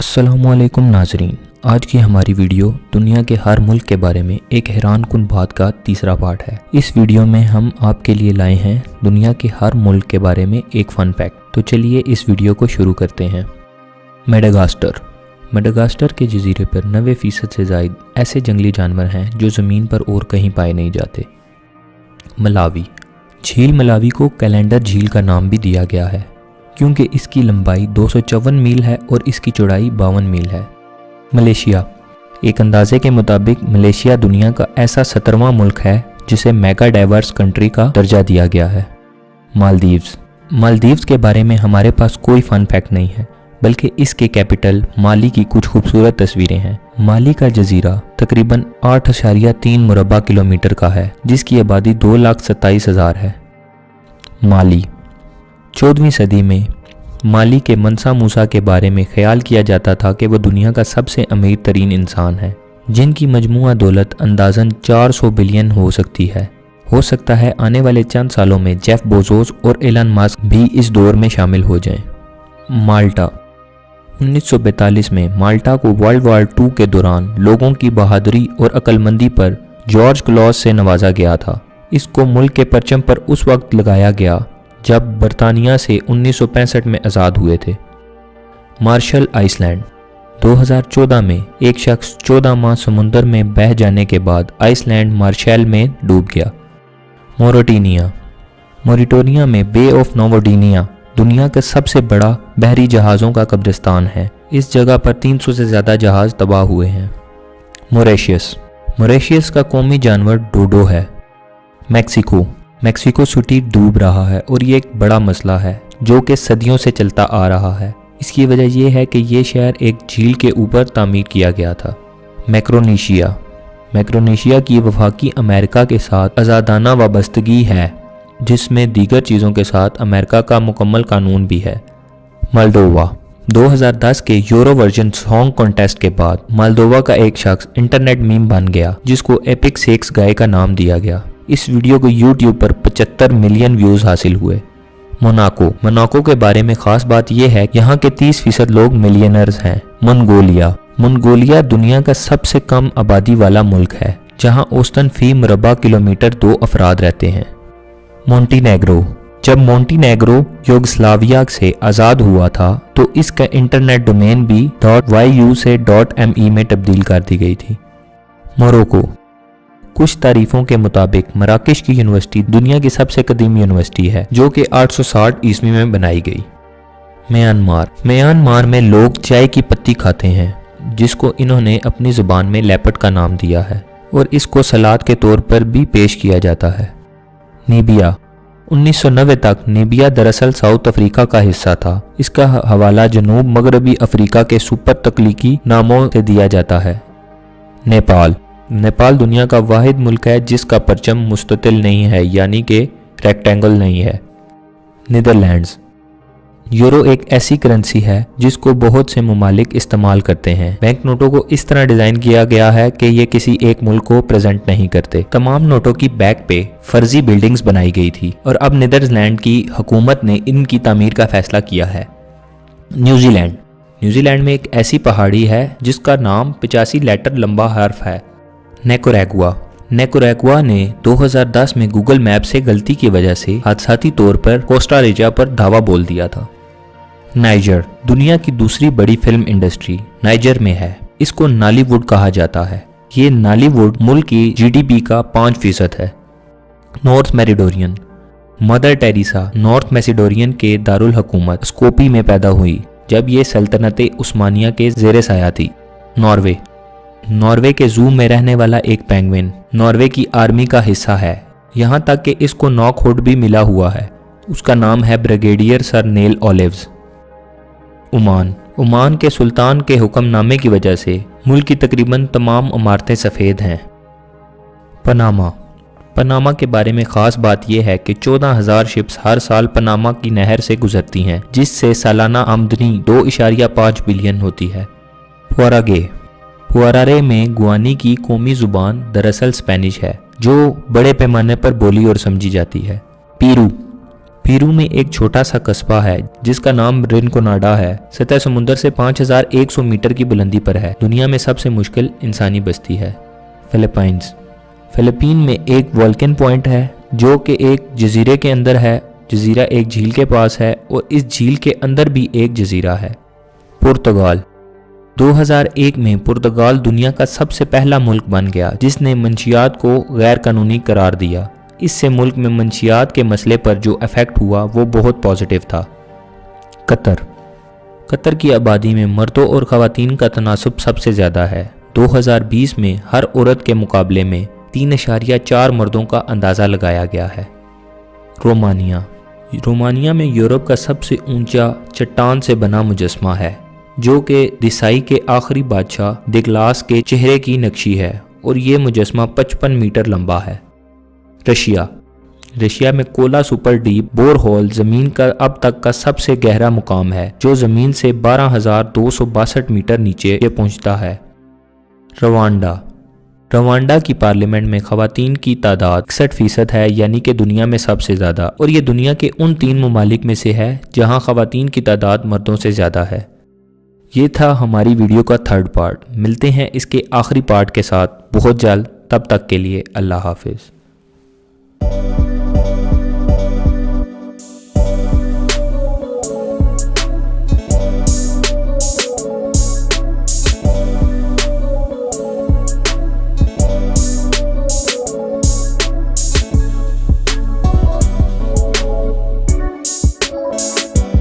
अस्सलाम वालेकुम नाजरीन, आज की हमारी वीडियो दुनिया के हर मुल्क के बारे में एक हैरान कुन बात का तीसरा पार्ट है। इस वीडियो में हम आपके लिए लाए हैं दुनिया के हर मुल्क के बारे में एक फन फैक्ट। तो चलिए इस वीडियो को शुरू करते हैं। मेडागास्कर के जजीरे पर 90% से ज़ायद ऐसे जंगली जानवर हैं जो ज़मीन पर और कहीं पाए नहीं जाते। मलावी, झील मलावी को कैलेंडर झील का नाम भी दिया गया है क्योंकि इसकी लंबाई 254 मील है और इसकी चौड़ाई 52 मील है। मलेशिया, एक अंदाजे के मुताबिक मलेशिया दुनिया का ऐसा 17वां मुल्क है जिसे मेगा डाइवर्स कंट्री का दर्जा दिया गया है। मालदीव्स के बारे में हमारे पास कोई फन फैक्ट नहीं है, बल्कि इसके कैपिटल माली की कुछ खूबसूरत तस्वीरें हैं। माली का जजीरा तकरीबन 8.3 मुरबा किलोमीटर का है, जिसकी आबादी 2,27,000 है। माली, 14वीं सदी में माली के मनसा मूसा के बारे में ख्याल किया जाता था कि वह दुनिया का सबसे अमीर तरीन इंसान है, जिनकी मजमूआ दौलत अंदाज़न 400 बिलियन हो सकती है। हो सकता है आने वाले चंद सालों में जेफ बेजोस और एलन मस्क भी इस दौर में शामिल हो जाएं। माल्टा, 1942 में माल्टा को वर्ल्ड वॉर II के दौरान लोगों की बहादुरी और अक्लमंदी पर जॉर्ज क्लॉस से नवाजा गया था। इसको मुल्क के परचम पर उस वक्त लगाया गया जब बरतानिया से 1965 में आज़ाद हुए थे। मार्शल आइसलैंड, 2014 में एक शख्स 14 माह समुंदर में बह जाने के बाद आइसलैंड मार्शल में डूब गया। मोरिटोनिया में बे ऑफ नोवोडिनिया दुनिया का सबसे बड़ा बहरी जहाज़ों का कब्रिस्तान है। इस जगह पर 300 से ज़्यादा जहाज़ तबाह हुए हैं। मॉरिशस का कौमी जानवर डोडो है। मैक्सिको सिटी डूब रहा है और ये एक बड़ा मसला है जो कि सदियों से चलता आ रहा है। इसकी वजह यह है कि ये शहर एक झील के ऊपर तामीर किया गया था। मैक्रोनेशिया की वफाकी अमेरिका के साथ आज़ादाना वाबस्तगी है, जिसमें दीगर चीज़ों के साथ अमेरिका का मुकम्मल कानून भी है। मोल्दोवा, 2010 के यूरोवर्जन सॉन्ग कॉन्टेस्ट के बाद मोल्दोवा का एक शख्स इंटरनेट मीम बन गया जिसको एपिक सेक्स गाय का नाम दिया गया। इस वीडियो को YouTube पर 75 मिलियन व्यूज़ हासिल हुए। मोनाको के बारे में ख़ास बात यह है यहाँ के 30% लोग मिलियनर्स हैं। मंगोलिया दुनिया का सबसे कम आबादी वाला मुल्क है, जहाँ औसतन फी मुरबा किलोमीटर 2 अफराद रहते हैं। मोंटीनेग्रो, जब मोंटीनेग्रो यूगोस्लाविया से आज़ाद हुआ था तो इसका इंटरनेट डोमेन भी .yu से .me में तब्दील कर दी गई थी। मोरक्को, कुछ तारीफों के मुताबिक मराकश की यूनिवर्सिटी दुनिया की सबसे कदीम यूनिवर्सिटी है जो कि 860 ईस्वी में बनाई गई। म्यांमार में लोग चाय की पत्ती खाते हैं, जिसको इन्होंने अपनी ज़ुबान में लेपर्ड का नाम दिया है और इसको सलाद के तौर पर भी पेश किया जाता है। नीबिया, 1990 तक नीबिया दरअसल साउथ अफ्रीका का हिस्सा था। इसका हवाला जनूब मगरबी अफ्रीका के सुपर तकलीकी नामों से दिया जाता है। नेपाल दुनिया का वाहिद मुल्क है जिसका परचम मुस्ततिल नहीं है, यानी कि रेक्टेंगल नहीं है। नीदरलैंड्स, यूरो एक ऐसी करेंसी है जिसको बहुत से ममालिक इस्तेमाल करते हैं। बैंक नोटों को इस तरह डिज़ाइन किया गया है कि ये किसी एक मुल्क को प्रेजेंट नहीं करते। तमाम नोटों की बैक पे फर्जी बिल्डिंग्स बनाई गई थी और अब नीदरलैंड की हुकूमत ने इनकी तामीर का फैसला किया है। न्यूजीलैंड में एक ऐसी पहाड़ी है जिसका नाम 85 लेटर लंबा हर्फ है। निकारागुआ ने 2010 में गूगल मैप से गलती की वजह से हादसाती तौर पर कोस्टा रिका पर धावा बोल दिया था। नाइजर, दुनिया की दूसरी बड़ी फिल्म इंडस्ट्री नाइजर में है। इसको नॉलीवुड कहा जाता है। ये नॉलीवुड मुल्क की GDP का 5% है। नॉर्थ मैसिडोनियन, मदर टेरेसा नॉर्थ मैसिडोनियन के दारुल हुकूमत स्कोपी में पैदा हुई जब ये सल्तनत उस्मानिया के ज़ेरे साया थी। नॉर्वे के जू में रहने वाला एक पेंगुइन नॉर्वे की आर्मी का हिस्सा है, यहाँ तक कि इसको नॉकहुड भी मिला हुआ है। उसका नाम है brigadier sir nail olives. Oman के सुल्तान के हुक्मनामे की वजह से मुल्क की तकरीबन तमाम इमारतें सफ़ेद हैं। पनामा के बारे में ख़ास बात यह है कि 14,000 शिप्स हर साल पनामा की नहर से गुजरती हैं, जिससे सालाना आमदनी 2.5 बिलियन होती है। हुआरारे में गुआनी की कौमी ज़ुबान दरअसल स्पेनिश है, जो बड़े पैमाने पर बोली और समझी जाती है। پیرو میں ایک چھوٹا سا قصبہ ہے جس کا نام رنکوناڈا ہے، سطح سمندر سے 5100 میٹر کی بلندی پر ہے، دنیا میں سب سے مشکل انسانی بستی ہے۔ فلپائنز، فلپین میں ایک والکن پوائنٹ ہے جو کہ ایک جزیرے کے اندر ہے، جزیرہ ایک جھیل کے پاس ہے اور اس جھیل کے اندر بھی ایک جزیرہ ہے۔ پرتگال، 2001 میں پرتگال دنیا کا سب سے پہلا ملک بن گیا جس نے منشیات کو غیر قانونی قرار دیا۔ اس سے ملک میں منشیات کے مسئلے پر جو ایفیکٹ ہوا وہ بہت پازیٹیو تھا۔ قطر، قطر کی آبادی میں مردوں اور خواتین کا تناسب سب سے زیادہ ہے۔ 2020 میں ہر عورت کے مقابلے میں 3.4 مردوں کا اندازہ لگایا گیا ہے۔ رومانیہ، رومانیہ میں یورپ کا سب سے اونچا چٹان سے بنا مجسمہ ہے جو کہ دیسائی کے آخری بادشاہ دیگلاس کے چہرے کی نقشی ہے اور یہ مجسمہ 55 میٹر لمبا ہے۔ رشیا، رشیا میں کولا سپر ڈیپ بور ہول زمین کا اب تک کا سب سے گہرا مقام ہے جو زمین سے 12,262 میٹر نیچے پہنچتا ہے۔ روانڈا، روانڈا کی پارلیمنٹ میں خواتین کی تعداد 61% ہے، یعنی کہ دنیا میں سب سے زیادہ، اور یہ دنیا کے ان 3 ممالک میں سے ہے جہاں خواتین کی تعداد مردوں سے زیادہ ہے۔ یہ تھا ہماری ویڈیو کا 3rd پارٹ، ملتے ہیں اس کے آخری پارٹ کے ساتھ بہت جلد، تب تک کے لیے اللہ حافظ۔